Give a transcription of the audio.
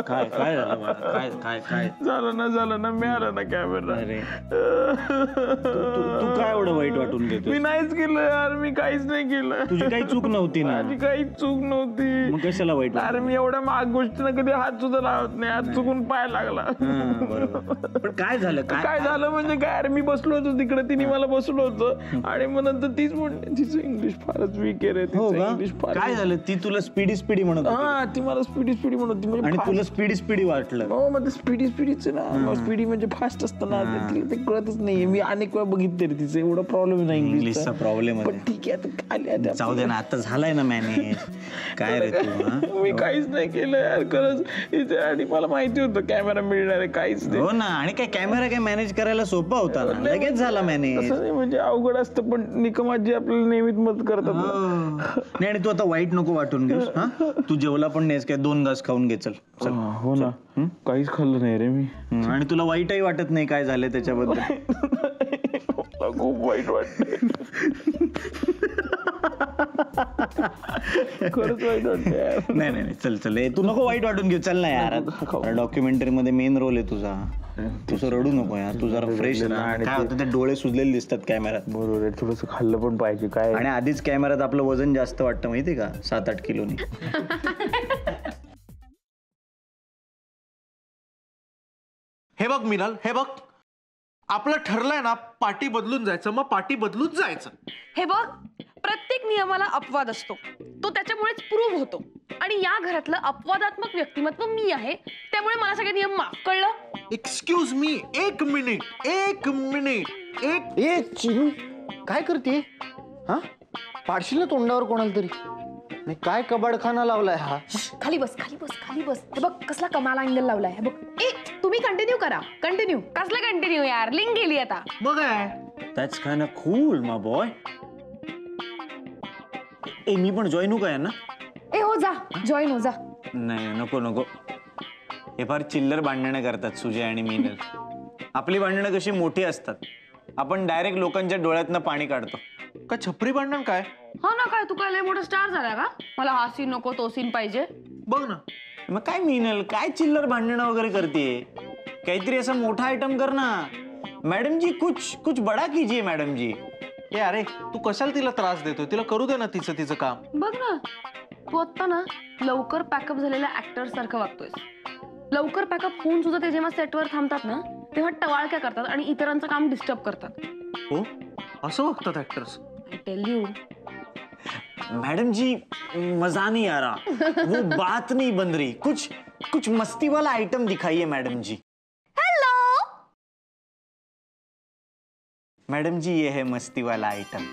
काय काय झालं मला? काय काय काय झालं ना मिळाला ना कॅमेरा. अरे तू काय एवढं वाईट वाटून घेतो? मी नाहीच केलं यार, मी काहीच नाही केलं. तुझी काही चूक नव्हती ना. माझी काहीच चूक नव्हती. मग कशाला वाईट? अरे मी एवढ्या महाग गोष्टीनं कधी हात सुद्धा लावत नाही, आज चुकून पाय लागला. बरोबर. पण काय झालं? काय झालं म्हणजे काय, अरे मी बसलो होतो तिकडे, तिने मला बसलो होतं आणि मग नंतर तीच म्हणते तिचं इंग्लिश फारच वीक आहे रे. इंग्लिश काय झालं? ती तुला स्पीडी म्हणत होती? हा, ती मला स्पीडी म्हणत होती. म्हणजे आणि तुला स्पीडी वाटलं? हो, मग स्पीडीच ना. स्पीडी म्हणजे फास्ट असतं ना, ते कळतच नाहीये. मी अनेक वेळा बघितले रे, तिचं एवढा प्रॉब्लेम नाही इंग्लिशचा प्रॉब्लेम आहे. ठीक आहे, आता आले जाऊ दे ना, आता झालाय ना मॅनेज. काय रे तू? मी काहीच नाही केलं यार खरंच. आणि मला माहिती होतं कॅमेरा मिळणार आहे, काहीच नाही. हो ना. आणि काय कॅमेरा काय मॅनेज करायला सोपा होता ना, लगेच झाला मॅनेज. म्हणजे अवघड असतं, पण निकमाजी आपल्याला नेहमीच मदत करतात. नाही, आणि तू आता वाईट नको वाटून घेऊस. तू जेवला पण नाहीस काय? 2 घास खाऊन घे. चल. हो ना, काहीच खाल्लं नाही रे मी. आणि तुला वाईटही वाटत नाही काय झालं त्याच्याबद्दल? खूप वाईट वाटत. खरंच वाईट वाटत. नाही चल तू नको वाईट वाटून घेऊ. चल ना यार, डॉक्युमेंटरी मध्ये मेन रोल आहे तुझा. तुझं रडू नको यार, तू जरा फ्रेश ना. काय होतं, ते डोळे सुजलेले दिसतात कॅमेऱ्यात. बरोबर आहे, थोडस खाल्लं पण पाहिजे. काय आणि आधीच कॅमेऱ्यात आपलं वजन जास्त वाटतं माहितीये का, 7-8 किलोनी. हे बघ मिनल, हे बघ, आपलं ठरलंय ना पार्टी बदलून जायचं, मग पार्टी बदलून जायचं. हे बघ, प्रत्येक नियमाला अपवाद असतो, तो त्याच्यामुळेच प्रूव्ह होतो. आणि या घरातलं अपवादात्मक व्यक्तिमत्व मी आहे, त्यामुळे मला सगळे नियम माफ. कळलं? एक्सक्यूज मी, एक मिनिट. ए चिनू, काय करते? हा, पाडशील ना तोंडावर कोणाला तरी. नाही, काय कबाडखाना लावलाय हा? खाली बस. हे बघ कसला कमाल अँगल लावलाय. हे बघ, तुम्ही कंटिन्यू करा. कसलं कंटिन्यू यार, लिंक गेली आता. मग काय, that's kind of cool my boy. मी पण जॉईन होऊ काय ना? हो जा, जॉईन हो जा. नाही नको. हे फार चिल्लर भांडणं करतात सुजय आणि मीनल. आपली भांडणं कशी मोठी असतात, आपण डायरेक्ट लोकांच्या डोळ्यातनं पाणी काढतो. का छपरी भांडण काय? हा ना, काय तू काय लय मोठा स्टार झाला का? मला हा सीन नको, तो सीन पाहिजे. बघ ना. मग काय मीनल, काय चिल्लर भांडणं वगैरे करते? काहीतरी असा मोठा आयटम कर ना. मॅडम जी, कुछ बडा कीजिए मॅडम जी. ए अरे, तू कशाला तिला त्रास देतोय? तिला करू दे ना तिचं काम. बघ ना, तू आता ना लवकर पॅकअप झालेल्या ऍक्टर सारखं वागतोय. लवकर पॅकअप होऊन सुद्धा ते जेव्हा सेटवर थांबतात ना, तेव्हा टवाळक्या करतात आणि इतरांचं काम डिस्टर्ब करतात. हो, असं वागतात actors? I tell you. Madam ji, मजा नहीं आ रहा, वो बात नहीं बन रही, कुछ मस्ती वाला आइटम दिखाइए मैडम जी. हेलो मैडम जी, ये है मस्ती वाला आइटम.